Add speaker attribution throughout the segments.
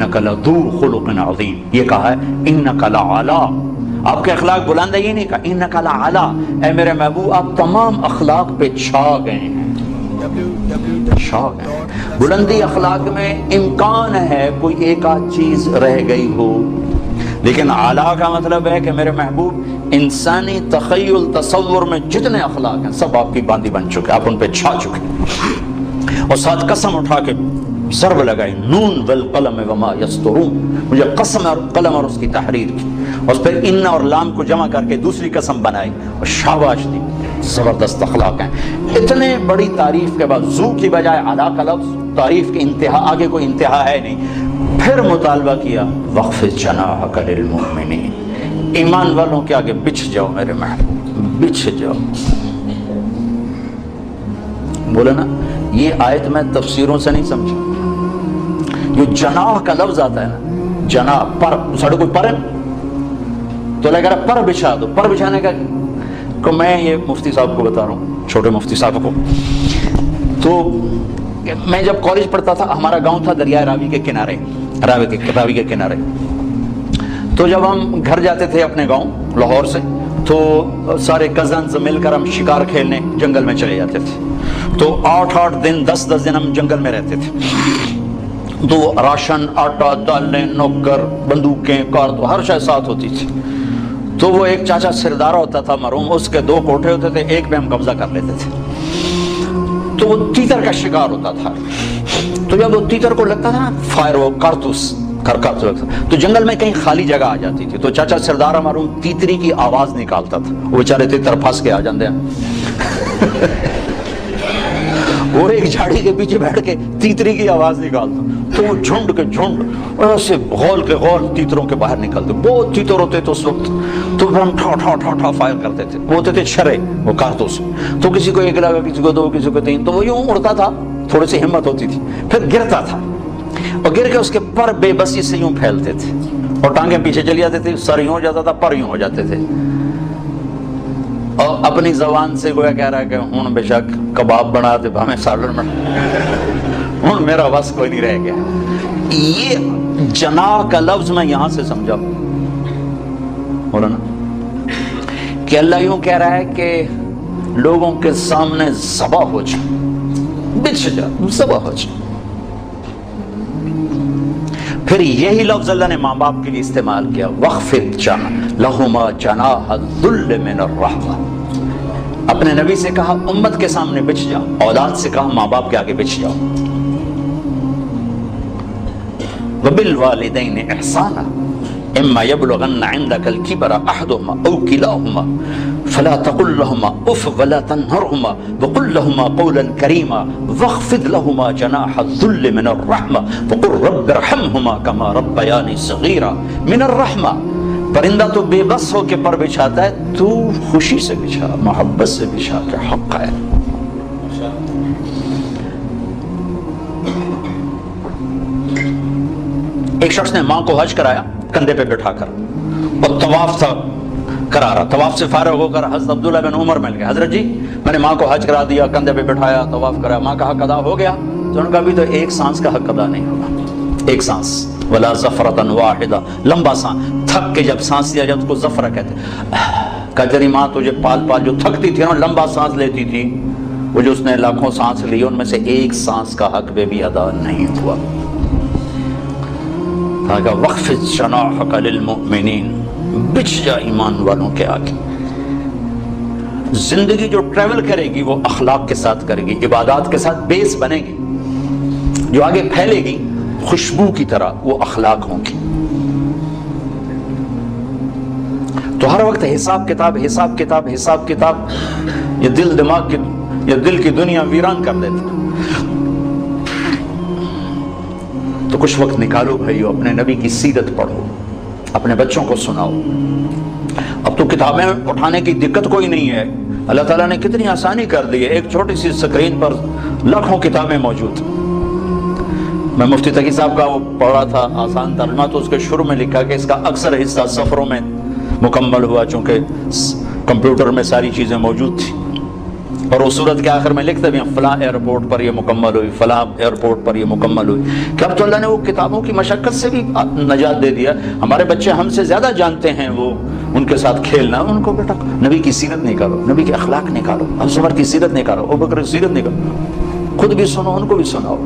Speaker 1: انک لذو خلق عظیم، یہ کہا ہے انک لعلی، آپ کے اخلاق بلند ہے، یہ نہیں کہا انک لعلی، اے میرے محبوب آپ تمام اخلاق پہ چھا گئے ہیں، چھا گئے۔ بلندی اخلاق میں امکان ہے کوئی ایک آدھ چیز رہ گئی ہو، لیکن اعلیٰ کا مطلب ہے کہ میرے محبوب انسانی تخیل تصور میں جتنے اخلاق ہیں سب آپ کی باندھی بن چکے، آپ ان پہ چھا چکے، اور ساتھ قسم اٹھا کے ضرب لگائی، نون والقلم وما یسطرون، مجھے قسم اور قلم اور اس کی تحریر کی، اور پھر ان اور لام کو جمع کر کے دوسری قسم بنائی اور شاباش دی، زبردست اخلاق ہیں۔ اتنے بڑی تعریف کے بعد ذو کی بجائے علی کا لفظ، تعریف کی انتہا، آگے کوئی انتہا ہے نہیں، پھر مطالبہ کیا وَخْفِضْ جَنَاحَكَ لِلْمُؤْمِنِينَ، ایمان والوں کے آگے بچھ جاؤ میرے محبوب، بچھ جاؤ۔ بولے نا یہ آیت میں تفسیروں سے نہیں سمجھا، یہ جناح کا لفظ آتا ہے نا، جناح پر، ساڑھے کوئی پر ہے تو لے کر پر بچھا دو، پر بچھانے کا کو میں یہ مفتی صاحب کو بتا رہا ہوں، چھوٹے مفتی صاحب کو، تو میں جب کالج پڑھتا تھا ہمارا گاؤں تھا دریائے راوی کے کنارے، راوی کے کنارے، تو جب ہم گھر جاتے تھے اپنے گاؤں لاہور سے تو سارے کزنز مل کر ہم شکار کھیلنے جنگل میں چلے جاتے تھے، تو 8 دن 10 دن ہم جنگل میں رہتے تھے، تو راشن، آٹا، دالیں، نوکر، بندوقیں، کار، ہر شے ساتھ ہوتی تھی۔ تو وہ ایک چاچا سردار ہوتا تھا مرحوم، اس کے 2 کوٹھے ہوتے تھے، ایک پہ ہم قبضہ کر لیتے تھے، تو وہ تیتر کا شکار ہوتا تھا، تو جب وہ تیتر کو لگتا تھا نا فائر، وہ کارتوس تو جنگل میں کہیں خالی جگہ آ جاتی تھی، تو چاچا سردار مرحوم تیتری کی آواز نکالتا تھا، وہ بیچارے تیتر پھنس کے آ جاندے ہیں وہ ایک جھاڑی کے پیچھے بیٹھ کے تیتری کی آواز نکالتا، تو وہ جھنڈ کے جھنڈ ایسے غول کے غول تیتروں کے باہر نکلتے، بہت تیتر ہوتے تھے اس وقت، تو پھر ہم ٹھا فائر کرتے تھے، وہ ہوتے تھے چھرے، وہ کارتوس، تو کسی کو 1 لگا، کسی کو 2، کسی کو 3، تو وہ یوں اڑتا تھا، تھوڑی سی ہمت ہوتی تھی، پھر گرتا تھا، اور گر کے اس کے پر بے بسی سے یوں پھیلتے تھے، اور ٹانگیں پیچھے چلی جاتی تھی، سر یوں ہو جاتا تھا، پر یوں ہو جاتے تھے، اور اپنی زبان سے گویا کہہ رہا ہے کہ ہوں بے شک کباب بنا دے ہمیں سالن بنا، ہوں میرا بس کوئی نہیں رہ گیا۔ یہ جناح کا لفظ میں یہاں سے سمجھا بولا نا کہ اللہ یوں کہہ رہا ہے کہ لوگوں کے سامنے ذبح ہو جا، بچھ جا، ذبح ہو جا۔ پھر یہی لفظ اللہ نے ماں باپ کے لیے استعمال کیا، وَخْفِضْ لَهُمَا جَنَاحَ الذُّلِّ مِنَ الرَّحْمَةِ، اپنے نبی سے کہا امت کے سامنے بچھ جاؤ، اولاد سے کہا ماں باپ کے آگے بچھ جاؤ، وَبِالْوَالِدَيْنِ إِحْسَانًا إِمَّا يَبْلُغَنَّ عِنْدَكَ الْكِبَرَ أَحَدُهُمَا أَوْ كِلَاهُمَا فَلَا تَقُلْ لَهُمَا أُفٍّ وَلَا تَنْهَرْهُمَا وَقُلْ لَهُمَا قَوْلًا كَرِيمًا وَاخْفِضْ لَهُمَا جَنَاحَ الذُّلِّ مِنَ الرَّحْمَةِ وَقُلْ رَبِّ ارْحَمْهُمَا كَمَا رَبَّيَانِي صَغِيرًا مِنَ الرَّحْمَةِ، پرندہ تو بے بس ہو کے پر بچھاتا ہے، تو خوشی سے بچھا، محبت سے بچھا کے حق ہے۔ ایک شخص نے ماں کو حج کرایا کندھے پہ بٹھا کر، اور طواف تھا کرا رہا، طواف سے فارغ ہو کر حضرت عبداللہ بن عمر مل گئے، حضرت جی میں نے ماں کو حج کرا دیا، کندھے پہ بٹھایا، طواف کرایا، ماں کا حق ادا ہو گیا؟ تو ان کا بھی تو ایک سانس کا حق ادا نہیں ہوگا، ایک سانس، ولا زفرۃ واحدہ، لمبا سانس، تھک کے جب سانس لیا جب اس کو زفرہ کہتے ہیں، کہ تیری ماں تجھے پال پال جو تھکتی تھی نا، لمبا سانس لیتی تھی، وہ جو اس نے لاکھوں سانس لی ان میں سے ایک سانس کا حق بھی ادا نہیں ہوا۔ کہا وَخْفِضْ جَنَاحَكَ لِلْمُؤْمِنِينَ، بچھ جا ایمان والوں کے آگے۔ زندگی جو ٹریول کرے گی وہ اخلاق کے ساتھ کرے گی، عبادات کے ساتھ بیس بنے گی، جو آگے پھیلے گی خوشبو کی طرح وہ اخلاق ہوں گی۔ تو ہر وقت حساب کتاب حساب کتاب حساب کتاب، یہ دل دماغ کی، یہ دل کی دنیا ویران کر دیتی۔ تو کچھ وقت نکالو بھائیو، اپنے نبی کی سیرت پڑھو، اپنے بچوں کو سناؤ۔ اب تو کتابیں اٹھانے کی دقت کوئی نہیں ہے، اللہ تعالیٰ نے کتنی آسانی کر دی ہے، ایک چھوٹی سی سکرین پر لاکھوں کتابیں موجود۔ میں مفتی تقی صاحب کا وہ پڑھا تھا آسان ترجمہ، تو اس کے شروع میں لکھا کہ اس کا اکثر حصہ سفروں میں مکمل ہوا، چونکہ کمپیوٹر میں ساری چیزیں موجود تھی، اور وہ صورت کے آخر میں لکھتے بھی ہیں فلاں ایئرپورٹ پر یہ مکمل ہوئی، فلاں ایئرپورٹ پر یہ مکمل ہوئی. کہ اب تو اللہ نے وہ کتابوں کی مشقت سے بھی نجات دے دیا. ہمارے بچے ہم سے زیادہ جانتے ہیں وہ ان کے ساتھ کھیلنا. ان کو بیٹا نبی کی سیرت نکالو، نبی کے اخلاق نکالو، ابو بکر کی سیرت نکالو، ابو بکر کی سیرت نکالو، خود بھی سنو ان کو بھی سناؤ.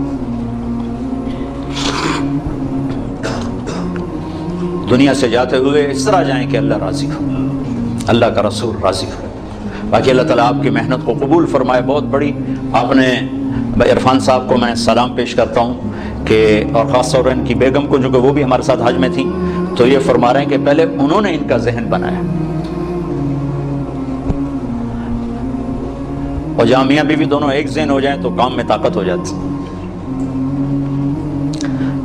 Speaker 1: دنیا سے جاتے ہوئے اس طرح جائیں کہ اللہ راضی ہو، اللہ کا رسول راضی ہو. باقی اللہ تعالیٰ آپ کی محنت کو قبول فرمائے. بہت بڑی آپ نے عرفان صاحب کو میں سلام پیش کرتا ہوں کہ اور خاص طور پر ان کی بیگم کو جو کہ وہ بھی ہمارے ساتھ حج میں تھیں، تو یہ فرما رہے ہیں کہ پہلے انہوں نے ان کا ذہن بنایا. اور جہاں میاں بیوی دونوں ایک ذہن ہو جائیں تو کام میں طاقت ہو جاتی.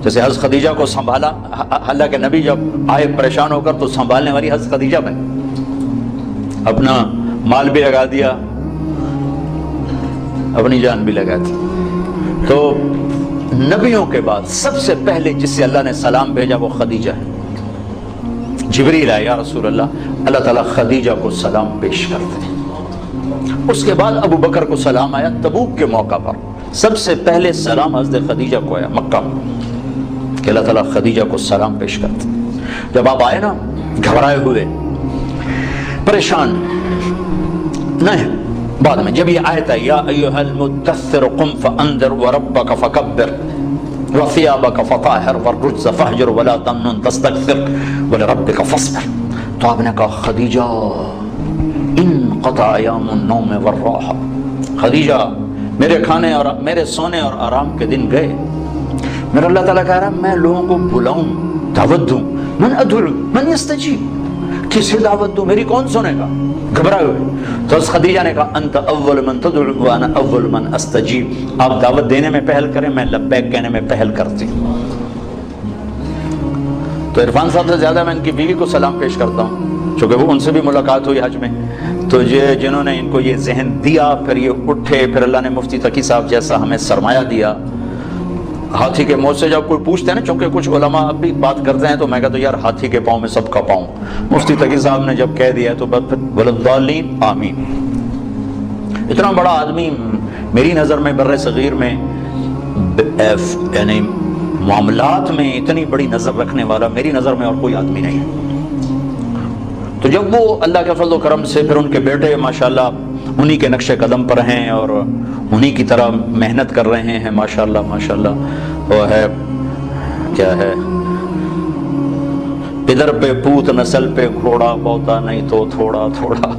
Speaker 1: جیسے حضرت خدیجہ کو سنبھالا، اللہ کے نبی جب آئے پریشان ہو کر تو سنبھالنے والی حضرت خدیجہ بنی، اپنا مال بھی لگا دیا، اپنی جان بھی لگا دی. تو نبیوں کے بعد سب سے پہلے جس سے اللہ نے سلام بھیجا وہ خدیجہ ہے. جبریل آئے، یا رسول اللہ تعالیٰ خدیجہ کو سلام پیش کرتے ہیں. اس کے بعد ابو بکر کو سلام آیا. تبوک کے موقع پر سب سے پہلے سلام حضرت خدیجہ کو آیا مکہ کہ اللہ تعالیٰ خدیجہ کو سلام پیش کرتے. جب آپ آئے نا گھبرائے ہوئے، پریشان نہیں، بعد میں جب یہ آیت ہے یا ایھا المدثر قم فانذر وربک فکبر وثیابک فطہر والرجز فاہجر ولا تمنن تستکثر ولربک فاصبر، تو آپ نے کہا خدیجہ انقطع ایام النوم والراحہ، خدیجہ میرے کھانے اور میرے سونے اور آرام کے دن گئے. میرا اللہ تعالیٰ کہہ رہا ہے میں لوگوں کو بلاؤں، دعوت دوں، من ادعو من یستجیب، کسے دعوت دوں، میری کون سنے گا؟ گھبرائے ہوئے. تو خدیجہ نے کہا انت اول من تدعو وانا اول من استجیب، آپ دعوت دینے میں پہل کریں، میں لبیک کہنے میں پہل کرتی. تو عرفان صاحب سے زیادہ میں ان کی بیوی کو سلام پیش کرتا ہوں، چونکہ وہ ان سے بھی ملاقات ہوئی حج میں. تو یہ جنہوں نے ان کو یہ ذہن دیا، پھر یہ اٹھے، پھر اللہ نے مفتی تقی صاحب جیسا ہمیں سرمایہ دیا. ہاتھی کے موت سے جب کوئی پوچھتے ہیں نا، چونکہ کچھ علماء اب بھی بات کرتے ہیں، تو میں کہتا ہوں یار ہاتھی کے پاؤں میں سب کا پاؤں. مفتی تقی صاحب نے جب کہہ دیا تو وللضالین آمین. اتنا بڑا آدمی میری نظر میں بر صغیر میں یعنی معاملات میں اتنی بڑی نظر رکھنے والا میری نظر میں اور کوئی آدمی نہیں ہے. تو جب وہ اللہ کے فضل و کرم سے پھر ان کے بیٹے ماشاءاللہ انہی کے نقش قدم پر ہیں اور انہی کی طرح محنت کر رہے ہیں ماشاءاللہ ماشاءاللہ. وہ ہے کیا ہے، پدر پہ پوت نسل پہ گھوڑا بوتا نہیں تو تھوڑا تھوڑا.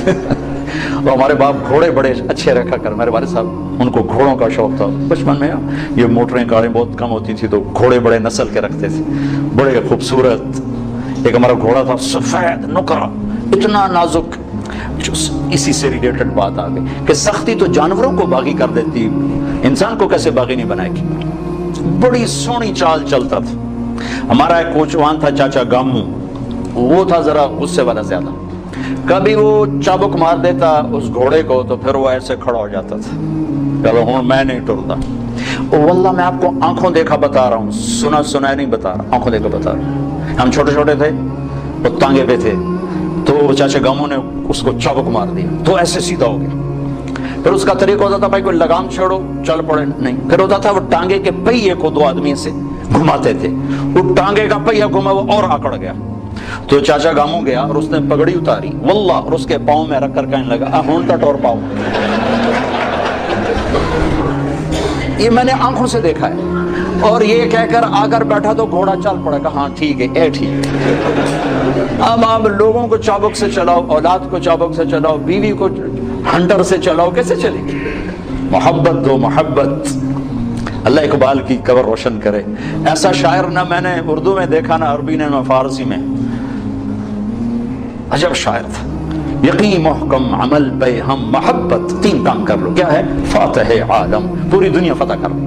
Speaker 1: اور ہمارے باپ گھوڑے بڑے اچھے رکھا کر، میرے والد صاحب ان کو گھوڑوں کا شوق تھا. بچپن میں یہ موٹریں کاریں بہت کم ہوتی تھی تو گھوڑے بڑے نسل کے رکھتے تھے، بڑے خوبصورت. ایک ہمارا گھوڑا تھا سفید نکرا، اتنا نازک. اسی سے ریلیٹڈ بات آ گئی کہ سختی تو جانوروں کو باغی کر دیتی، انسان کو کیسے باغی نہیں بنائے گی. بڑی سونی چال چلتا تھا. ہمارا ایک کوچوان تھا چاچا گامو، وہ تھا ذرا غصے والا زیادہ. کبھی وہ چابک مار دیتا اس گھوڑے کو تو پھر وہ ایسے کھڑا ہو جاتا تھا، چلو ہوں میں نہیں ٹرتا. واللہ میں آپ کو آنکھوں دیکھا بتا رہا ہوں، سنا سنا نہیں بتا رہا، آنکھوں دیکھا بتا رہا ہوں. ہم چھوٹے چھوٹے تھے، وہ تانگے پہ تھے، تو چاچا گامو نے اس کو چابک مار دیا تو ایسے سیدھا ہو گیا. پھر اس کا طریقہ ہوتا تھا بھائی کوئی لگام چھوڑو چل پڑے، نہیں. پھر ہوتا تھا وہ ٹانگے کے پہیے کو دو آدمی سے گھماتے تھے، وہ ٹانگے کا پہیا گھما وہ اور آکڑ گیا. تو چاچا گامو گیا اور اس نے پگڑی اتاری واللہ اور اس کے پاؤں میں رکھ کر کہنے لگا ہون تٹ اور پاؤں. یہ میں نے آنکھوں سے دیکھا ہے. اور یہ کہہ کر آ کر بیٹھا تو گھوڑا چل پڑا کہ ہاں ٹھیک ہے اے ٹھیک. اب آپ لوگوں کو چابک سے چلاؤ، اولاد کو چابک سے چلاؤ، بیوی کو ہنٹر سے چلاؤ، کیسے چلے گی؟ محبت دو محبت. اللہ اقبال کی قبر روشن کرے. ایسا شاعر نہ میں نے اردو میں دیکھا نہ عربی نے نہ فارسی میں، عجب شاعر تھا. یقین محکم عمل پہ ہم محبت، تین کام کر لو. کیا ہے؟ فاتح عالم، پوری دنیا فتح کر لو.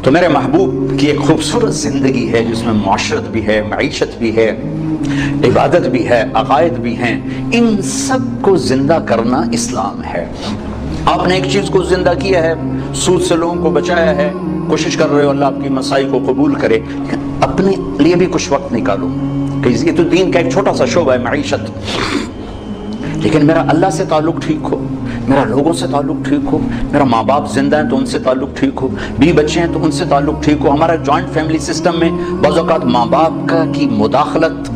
Speaker 1: تو میرے محبوب کی ایک خوبصورت زندگی ہے جس میں معاشرت بھی ہے، معیشت بھی ہے، عبادت بھی ہے، عقائد بھی ہیں. ان سب کو زندہ کرنا اسلام ہے. آپ نے ایک چیز کو زندہ کیا ہے، سود سے لوگوں کو بچایا ہے، کوشش کر رہے ہو اللہ آپ کی مسائی کو قبول کرے، لیکن اپنے لیے بھی کچھ وقت نکالو کہ یہ تو دین کا ایک چھوٹا سا شعبہ ہے معیشت، لیکن میرا اللہ سے تعلق ٹھیک ہو، میرا لوگوں سے تعلق ٹھیک ہو، میرا ماں باپ زندہ ہیں تو ان سے تعلق ٹھیک ہو، بیوی بچے ہیں تو ان سے تعلق ٹھیک ہو۔ ہمارا جوائنٹ فیملی سسٹم میں بعض اوقات ماں باپ کی مداخلت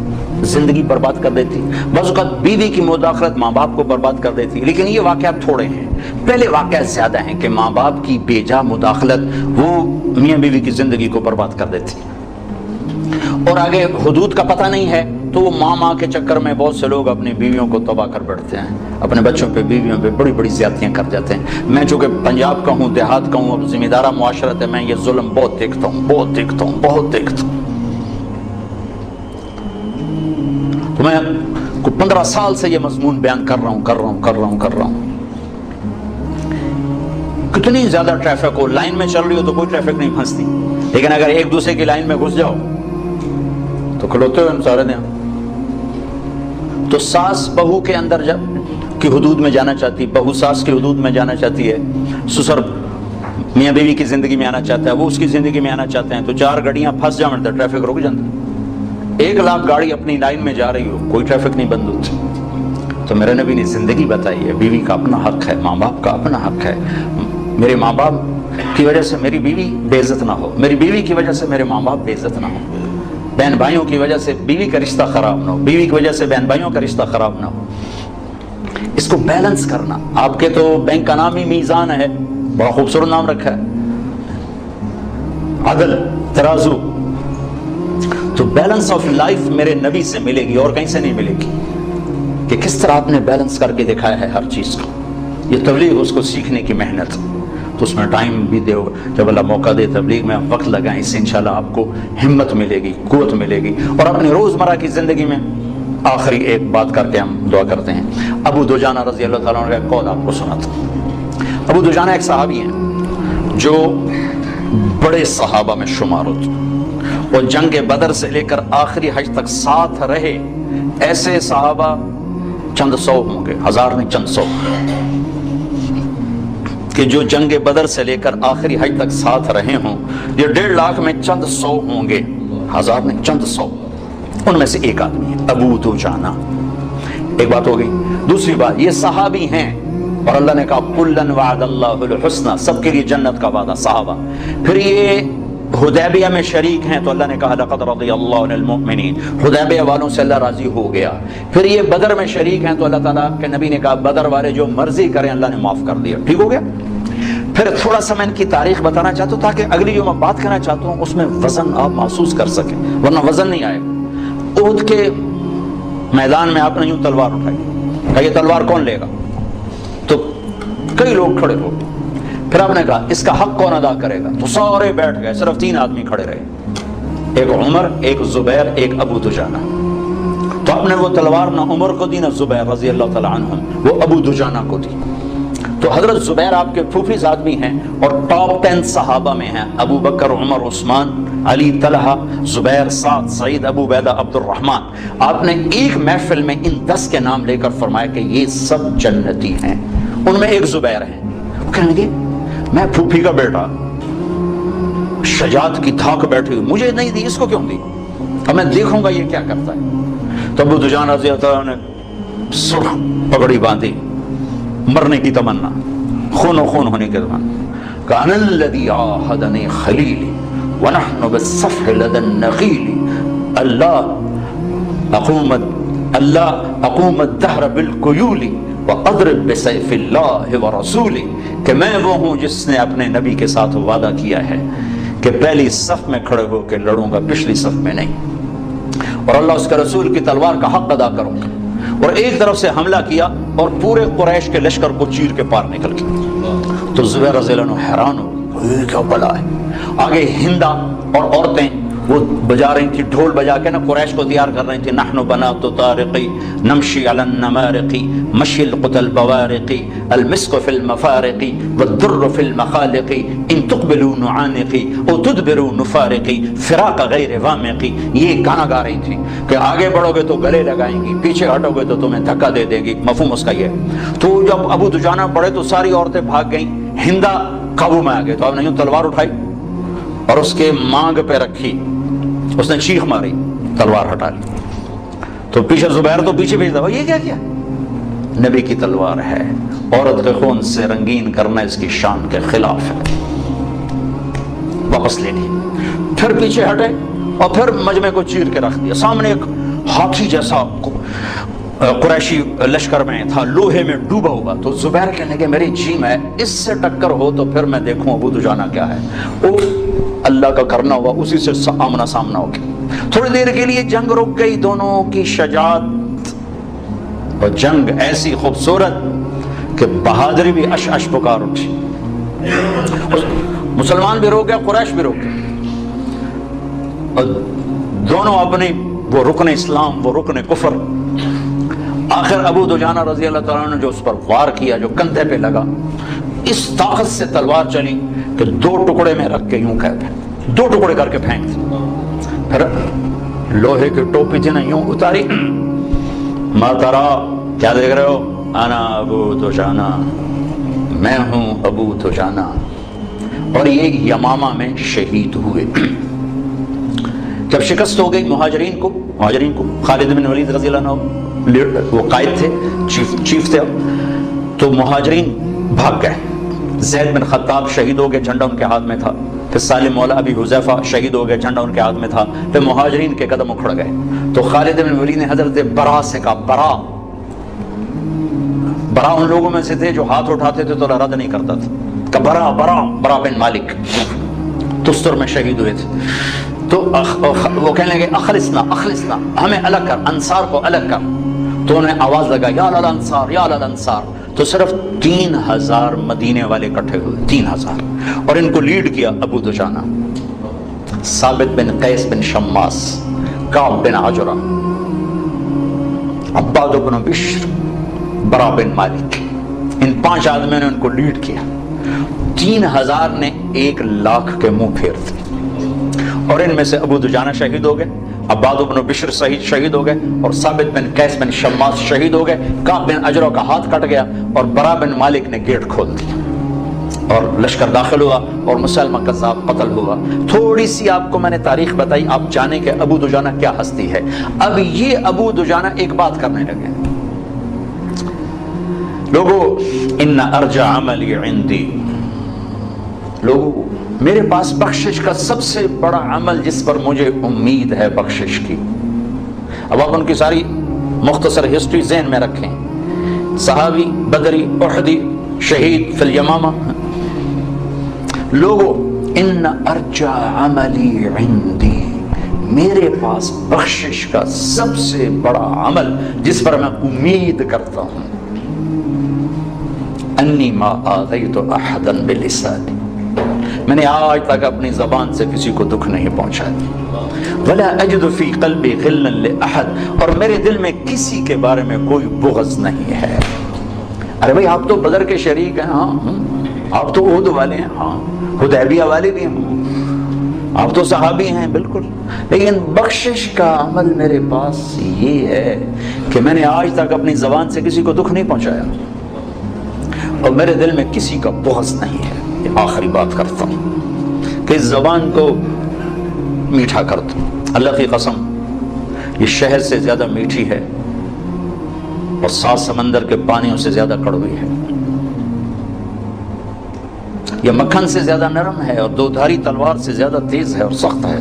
Speaker 1: زندگی برباد کر دیتی، بعض اوقات بیوی کی مداخلت ماں باپ کو برباد کر دیتی، لیکن یہ واقعات تھوڑے ہیں، پہلے واقعات زیادہ ہیں کہ ماں باپ کی بے جا مداخلت وہ میاں بیوی کی زندگی کو برباد کر دیتی۔ اور آگے حدود کا پتہ نہیں ہے تو وہ ماں کے چکر میں بہت سے لوگ اپنی بیویوں کو تباہ کر بیٹھتے ہیں، اپنے بچوں پہ بیویوں پہ بڑی بڑی زیادتیاں کر جاتے ہیں۔ میں چونکہ پنجاب کا ہوں، دیہات کا ہوں، اب ذمہ دارہ معاشرت ہے، میں یہ ظلم بہت دیکھتا ہوں۔ تو میں 15 سال سے یہ مضمون بیان کر رہا ہوں۔ کتنی زیادہ ٹریفک ہو، لائن میں چل رہی ہو تو کوئی ٹریفک نہیں پھنستی، لیکن اگر ایک دوسرے کی لائن میں گھس جاؤ تو کھلوتے ہوئے ہم سارے دیں۔ تو ساس بہو کے اندر جب کی حدود میں جانا چاہتی، بہو ساس کی حدود میں جانا چاہتی ہے، سسر میاں بیوی کی زندگی میں آنا چاہتا ہے، وہ اس کی زندگی میں آنا چاہتے ہیں، تو 4 گاڑیاں پھنس جاؤں تو ٹریفک رک جاتا ہے۔ 1 لاکھ گاڑی اپنی لائن میں جا رہی ہو، کوئی ٹریفک نہیں بند ہوتی۔ تو میرے نبی نے زندگی بتائی ہے، بیوی کا اپنا حق ہے، ماں باپ کا اپنا حق ہے۔ میرے ماں باپ کی وجہ سے میری بیوی بے عزت نہ ہو، میری بیوی کی وجہ سے میرے ماں باپ بے عزت نہ ہو، بہن بھائیوں کی وجہ سے بیوی کا رشتہ خراب نہ ہو، بیوی کی وجہ سے بہن بھائیوں کا رشتہ خراب نہ ہو۔ اس کو بیلنس کرنا، آپ کے تو بینک کا نام ہی میزان ہے، بڑا خوبصورت نام رکھا ہے، عدل، ترازو۔ تو بیلنس آف لائف میرے نبی سے ملے گی اور کہیں سے نہیں ملے گی، کہ کس طرح آپ نے بیلنس کر کے دکھایا ہے ہر چیز کو۔ یہ تبلیغ، اس کو سیکھنے کی محنت، تو اس میں ٹائم بھی دے، جب اللہ موقع دے تبلیغ میں وقت لگائیں، اس سے انشاءاللہ آپ کو ہمت ملے گی، قوت ملے گی۔ اور اپنی روزمرہ کی زندگی میں آخری ایک بات کر کے ہم دعا کرتے ہیں۔ ابو دجانہ رضی اللہ تعالیٰ عنہ کا قول آپ کو سناتا ہوں۔ ابو دجانہ ایک صحابی ہیں جو بڑے صحابہ میں شمار ہوتے، اور جنگ بدر سے لے کر آخری حج تک ساتھ رہے ایسے صحابہ چند سو ہوں گے، 1000 نہیں چند سو، کہ جو جنگ بدر سے لے کر آخری حج تک ساتھ رہے ہوں۔ یہ 1.5 لاکھ میں چند سو ہوں گے، 1000 نہیں چند سو، ان میں سے ایک آدمی ہے ابو دجانہ۔ ایک بات ہو گئی۔ دوسری بات، یہ صحابی ہیں اور اللہ نے کہا کُلًا وعد اللہ الحسنى، سب کے لیے جنت کا وعدہ، صحابہ۔ پھر یہ حدیبیہ میں شریک ہیں تو اللہ نے کہا لقد رضی اللہ عن المؤمنین، حدیبیہ والوں سے اللہ راضی ہو گیا۔ پھر یہ بدر میں شریک ہیں تو اللہ تعالیٰ کے نبی نے کہا بدر والے جو مرضی کریں اللہ نے معاف کر دیا، ٹھیک ہو گیا۔ پھر تھوڑا سا میں ان کی تاریخ بتانا چاہتا ہوں تاکہ اگلی جو میں بات کرنا چاہتا ہوں اس میں وزن آپ محسوس کر سکیں، ورنہ وزن نہیں آئے گا۔ احد کے میدان میں آپ نے یوں تلوار اٹھائی، کہا یہ تلوار کون لے گا؟ تو کئی لوگ کھڑے ہو، پھر آپ نے کہا اس کا حق کون ادا کرے گا؟ تو سارے بیٹھ گئے، صرف 3 آدمی کھڑے رہے، ایک عمر، ایک زبیر، ایک ابو دجانہ۔ تو آپ نے وہ تلوار نہ عمر کو دی نہ زبیر رضی اللہ تعالیٰ عنہ، وہ ابو دجانہ کو دی۔ تو حضرت زبیر آپ کے پھوپھیز آدمی ہیں اور ٹاپ 10 صحابہ میں ہیں، ابو بکر، عمر، عثمان، علی، طلحہ، زبیر، سعد، سعید، ابو عبیدہ، عبد الرحمن۔ آپ نے ایک محفل میں ان 10 کے نام لے کر فرمایا کہ یہ سب جنتی ہیں، ان میں ایک زبیر ہے۔ وہ کہنے لگے میں پھوپھی کا بیٹا، شجاعت کی دھاک بیٹھی ہوئی، مجھے نہیں دی، اس کو کیوں دی؟ اب میں دیکھوں گا یہ کیا کرتا ہے۔ تو ابو دجانہ رضی اللہ عنہ نے سرخ پگڑی باندھی، مرنے کی تمنا، خون و خون ہونے کی تمنا، کان الذی عاہدنی خلیلی ونحن بالصفح لدى النخیل، اللہ اقوم الدہر بالقیول وَأَضْرِبْ بِسَيْفِ اللَّهِ وَرَسُولِهِ، کہ میں وہ ہوں جس نے اپنے نبی کے ساتھ وعدہ کیا ہے کہ پہلی صف میں کھڑے ہو کے لڑوں گا، پچھلی صف میں نہیں، اور اللہ اس کے رسول کی تلوار کا حق ادا کروں گا۔ اور ایک طرف سے حملہ کیا اور پورے قریش کے لشکر کو چیر کے پار نکل گیا۔ تو زبیر رضی اللہ عنہ حیران ہو، یہ کیا بلا ہے؟ آگے ہندا اور عورتیں وہ بجا رہی تھی، ڈھول بجا کے نا قریش کو تیار کر رہی تھی، نحن بنات طارقی نمشی علی النمارقی مشی القتل بوارقی المسک فی المفارقی والدر فی المخالقی ان تقبلوا نعانقی او تدبروا نفارقی فراق غیر وامقی۔ یہ گانا گا رہی تھی کہ آگے بڑھو گے تو گلے لگائیں گی، پیچھے ہٹو گے تو تمہیں دھکا دے دے گی، مفہوم اس کا یہ ہے۔ تو جب ابو دجانہ پڑھے تو ساری عورتیں بھاگ گئیں، ہندا قابو میں آ گئے، تو آپ نے یوں تلوار اٹھائی اور اس کے مانگ پہ رکھی، اس نے چیخ ماری، تلوار ہٹا لی۔ تو پیچھے زبیر تو پیچھے بھیج دو، یہ کیا کیا؟ نبی کی تلوار ہے، عورت کے خون سے رنگین کرنا اس کی شان کے خلاف ہے، واپس لے لی۔ پھر پیچھے ہٹے اور پھر مجمع کو چیر کے رکھ دیا۔ سامنے ایک ہاتھی جیسا قریشی لشکر میں تھا، لوہے میں ڈوبا ہوا، تو زبیر کہنے لگے میری جی میں اس سے ٹکر ہو تو پھر میں دیکھوں ابو دجانہ کیا ہے۔ وہ اللہ کا کرنا ہوا، اسی سے آمنا سامنا ہو گیا۔ تھوڑی دیر کے لیے جنگ رک گئی، دونوں کی شجاعت اور جنگ ایسی خوبصورت کہ بہادری بھی اش اش پکار اٹھی۔ مسلمان بھی رو گیا، قریش بھی رو گیا، اور دونوں اپنے وہ رکن اسلام، وہ رکن کفر۔ آخر ابو دجانہ رضی اللہ تعالیٰ نے جو اس پر وار کیا، جو کندھے پہ لگا، اس طاقت سے تلوار چلی کہ 2 ٹکڑے میں رکھ کے یوں کہتے ہیں 2 ٹکڑے کر کے پھینک دیا۔ پھر لوہے کی ٹوپی تھی نا یوں اتاری، ما ترا، کیا دیکھ رہے ہو؟ انا ابو دجانہ، میں ہوں ابو دجانہ، اور یہ یمامہ میں شہید ہوئے۔ جب شکست ہو گئی مہاجرین کو خالد بن ولید رضی اللہ عنہ وہ قائد تھے، چیف تھے، تو مہاجرین بھاگ گئے۔ زید بن خطاب شہید ہو گئے، جھنڈا ان کے ہاتھ میں تھا۔ پھر سالم مولا ابی حذیفہ شہید ہو گئے، جھنڈا ان کے ہاتھ میں تھا۔ پھر مہاجرین کے قدم اکھڑ گئے، تو خالد بن ولید نے حضرت برا سے کہا، برا ان لوگوں میں سے تھے جو ہاتھ اٹھاتے تھے تو رد نہیں کرتا تھا، کہ برا بن مالک تستر میں شہید ہوئے تھے۔ تو وہ کہنے لگے اخلصنا، ہمیں الگ کر، انصار کو الگ کر۔ تو انہیں آواز لگا یا للانصار، یا للانصار، تو صرف 3000 مدینے والے اکٹھے ہوئے، 3000، اور ان کو لیڈ کیا ابو دجانہ، ثابت بن قیس بن شماس، کعب بن عجرہ، عباد بن بشر، برا بن مالک، ان 5 آدمیوں نے ان کو لیڈ کیا۔ 3000 نے 1,00,000 کے منہ پھیر دیے، اور ان میں سے ابو دجانہ شہید ہو گئے، عباد بن بشر شہید ہو گئے، اور ثابت بن قیس بن شماس شہید ہو گئے۔ کعب بن عجرہ کا ہاتھ کٹ گیا، اور برا بن مالک نے گیٹ کھول دیا، اور لشکر داخل ہوا، اور مسلمہ کذاب قتل ہوا۔ تھوڑی سی آپ کو میں نے تاریخ بتائی، آپ جانیں کہ ابو دجانہ کیا ہستی ہے۔ اب یہ ابو دجانہ ایک بات کرنے لگے، لوگو ان ارجع عملی عندی، لوگو میرے پاس بخشش کا سب سے بڑا عمل جس پر مجھے امید ہے بخشش کی۔ اب آپ ان کی ساری مختصر ہسٹری ذہن میں رکھیں، صحابی، بدری، احدی، شہید فی الیمامہ۔ لوگو ان ارجع عملی عندی، میرے پاس بخشش کا سب سے بڑا عمل جس پر میں امید کرتا ہوں، انی ما آذیت احدا بلسانی، میں نے آج تک اپنی زبان سے کسی کو دکھ نہیں پہنچایا، ولا اجد فی قلبی غلا لاحد، اور میرے دل میں کسی کے بارے میں کوئی بغض نہیں ہے۔ ارے بھائی آپ تو بدر کے شریک ہیں، ہاں آپ تو عہد والے ہیں، ہاں حدیبیہ والے بھی ہیں، آپ تو صحابی ہیں بالکل، لیکن بخشش کا عمل میرے پاس یہ ہے کہ میں نے آج تک اپنی زبان سے کسی کو دکھ نہیں پہنچایا، اور میرے دل میں کسی کا بغض نہیں ہے۔ یہ آخری بات کرتا ہوں کہ اس زبان کو میٹھا کر دو، اللہ کی قسم یہ شہد سے زیادہ میٹھی ہے، اور 7 سمندر کے پانیوں سے زیادہ کڑوی ہے، یہ مکھن سے زیادہ نرم ہے، اور 2 دھاری تلوار سے زیادہ تیز ہے اور سخت ہے۔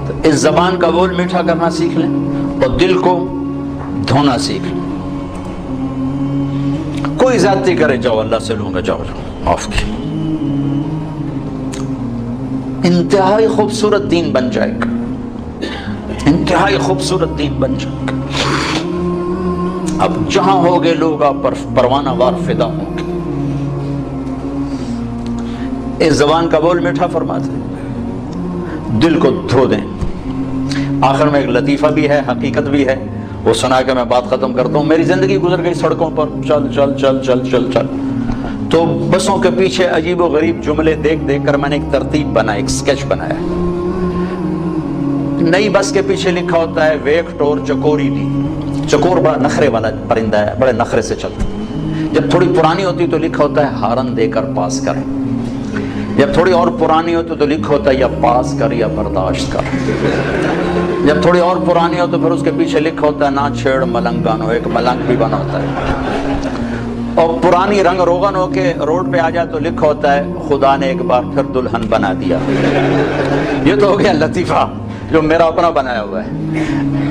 Speaker 1: تو اس زبان کا بول میٹھا کرنا سیکھ لیں، اور دل کو دھونا سیکھ لیں۔ کوئی زیادتی کرے، جاؤ اللہ سے لوں گا، جاؤ معاف کی، انتہائی خوبصورت دین بن جائے گا، انتہائی خوبصورت دین بن جائے گا۔ اب جہاں ہوگے لوگ آپ پر پروانہ وار فدا ہوں گے۔ اس زبان کا بول میٹھا فرما دیں، دل کو دھو دیں۔ آخر میں ایک لطیفہ بھی ہے، حقیقت بھی ہے، وہ سنا کے میں بات ختم کرتا ہوں۔ میری زندگی گزر گئی سڑکوں پر، چل چل چل چل چل چل، تو بسوں کے پیچھے عجیب و غریب جملے دیکھ دیکھ کر میں نے ایک ترتیب بنا، ایک سکیچ بنایا۔ نئی بس کے پیچھے لکھا ہوتا ہے ویک ٹور چکوری لی، چکور بڑا نخرے والا پرندہ ہے، بڑے نخرے سے چلتا۔ جب تھوڑی پرانی ہوتی تو لکھا ہوتا ہے ہارن دے کر پاس کریں۔ جب تھوڑی اور پرانی ہو تو لکھا ہوتا ہے یا پاس کر یا برداشت کر. جب تھوڑی اور پرانی ہو تو پھر اس کے پیچھے لکھا ہوتا ہے نہ چھیڑ ملنگانو، ایک ملنگ بھی بنا ہوتا ہے. اور پرانی رنگ روغن ہو کے روڈ پہ آ جائے تو لکھا ہوتا ہے خدا نے ایک بار پھر دلہن بنا دیا. یہ تو ہو گیا لطیفہ جو میرا اپنا بنایا ہوا ہے.